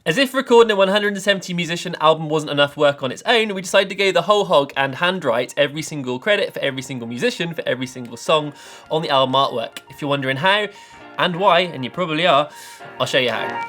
As if recording a 170 musician album wasn't enough work on its own, we decided to go the whole hog and handwrite every single credit for every single musician for every single song on the album artwork. If you're wondering how and why, and you probably are, I'll show you how.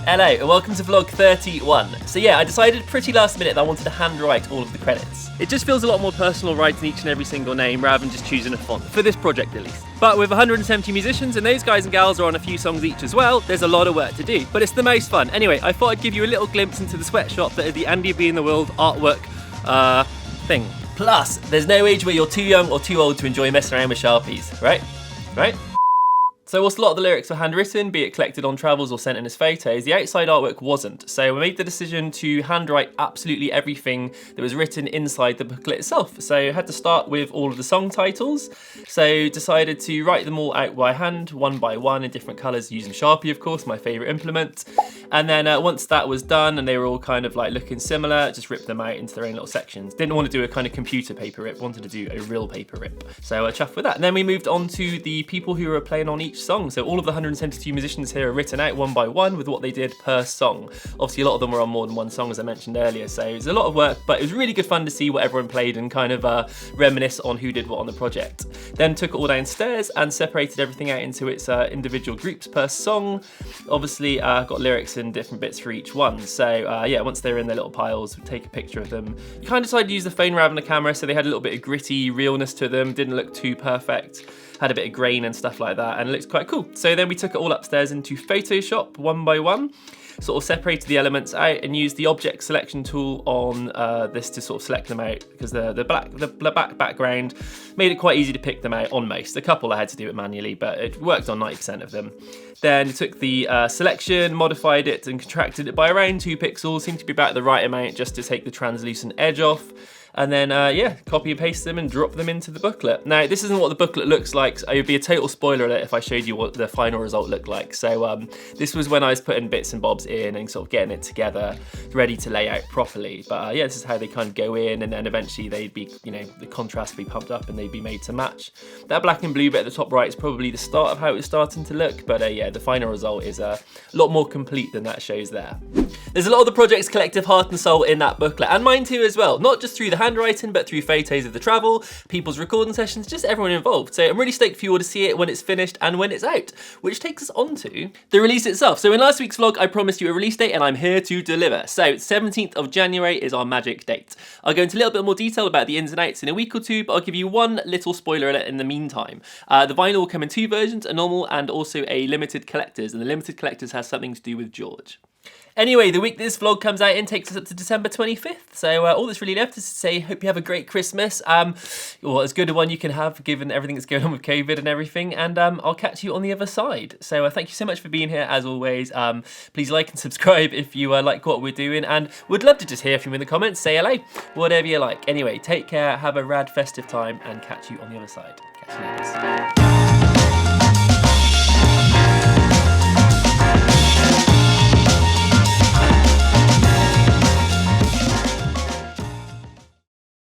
Hello and welcome to vlog 31. So yeah, I decided pretty last minute that I wanted to handwrite all of the credits. It just feels a lot more personal writing each and every single name rather than just choosing a font, for this project at least. But with 170 musicians and those guys and gals are on a few songs each as well, there's a lot of work to do, but it's the most fun. Anyway, I thought I'd give you a little glimpse into the sweatshop that is the Andy B in the World artwork thing. Plus, there's no age where you're too young or too old to enjoy messing around with Sharpies, right? Right? So whilst a lot of the lyrics were handwritten, be it collected on travels or sent in as photos, the outside artwork wasn't. So we made the decision to handwrite absolutely everything that was written inside the booklet itself. So I had to start with all of the song titles. So decided to write them all out by hand, one by one in different colours using Sharpie, of course, my favourite implement. And then once that was done and they were all kind of like looking similar, just ripped them out into their own little sections. Didn't want to do a kind of computer paper rip, wanted to do a real paper rip. So I chuffed with that. And then we moved on to the people who were playing on each song. So all of the 172 musicians here are written out one by one with what they did per song. Obviously a lot of them were on more than one song, as I mentioned earlier, so it was a lot of work, but it was really good fun to see what everyone played and kind of reminisce on who did what on the project. Then took it all downstairs and separated everything out into its individual groups per song. Obviously got lyrics and different bits for each one. So yeah, once they were in their little piles, we'd take a picture of them. You kind of decided to use the phone rather than the camera, so they had a little bit of gritty realness to them, didn't look too perfect. Had a bit of grain and stuff like that, and it looks quite cool. So then we took it all upstairs into Photoshop one by one, sort of separated the elements out and used the object selection tool on this to sort of select them out, because the black background made it quite easy to pick them out on most. A couple I had to do it manually, but it worked on 90% of them. Then took the selection, modified it and contracted it by around 2 pixels, seemed to be about the right amount just to take the translucent edge off. And then, yeah, copy and paste them and drop them into the booklet. Now, this isn't what the booklet looks like. So it would be a total spoiler alert if I showed you what the final result looked like. So this was when I was putting bits and bobs in and sort of getting it together, ready to lay out properly. But yeah, this is how they kind of go in, and then eventually they'd be, you know, the contrast would be pumped up and they'd be made to match. That black and blue bit at the top right is probably the start of how it was starting to look. But yeah, the final result is a lot more complete than that shows there. There's a lot of the project's collective heart and soul in that booklet, and mine too as well. Not just through the handwriting, but through photos of the travel, people's recording sessions, just everyone involved. So I'm really stoked for you all to see it when it's finished and when it's out, which takes us on to the release itself. So in last week's vlog, I promised you a release date and I'm here to deliver. So 17th of January is our magic date. I'll go into a little bit more detail about the ins and outs in a week or two, but I'll give you one little spoiler alert in the meantime. The vinyl will come in 2 versions, a normal and also a limited collector's, and the limited collector's has something to do with George. Anyway, the week this vlog comes out in takes us up to December 25th. So all that's really left is to say, hope you have a great Christmas. Or as good a one you can have, given everything that's going on with COVID and everything. And I'll catch you on the other side. So thank you so much for being here, as always. Please like and subscribe if you like what we're doing. And would love to just hear from you in the comments. Say hello, whatever you like. Anyway, take care, have a rad festive time, and catch you on the other side. Catch you later.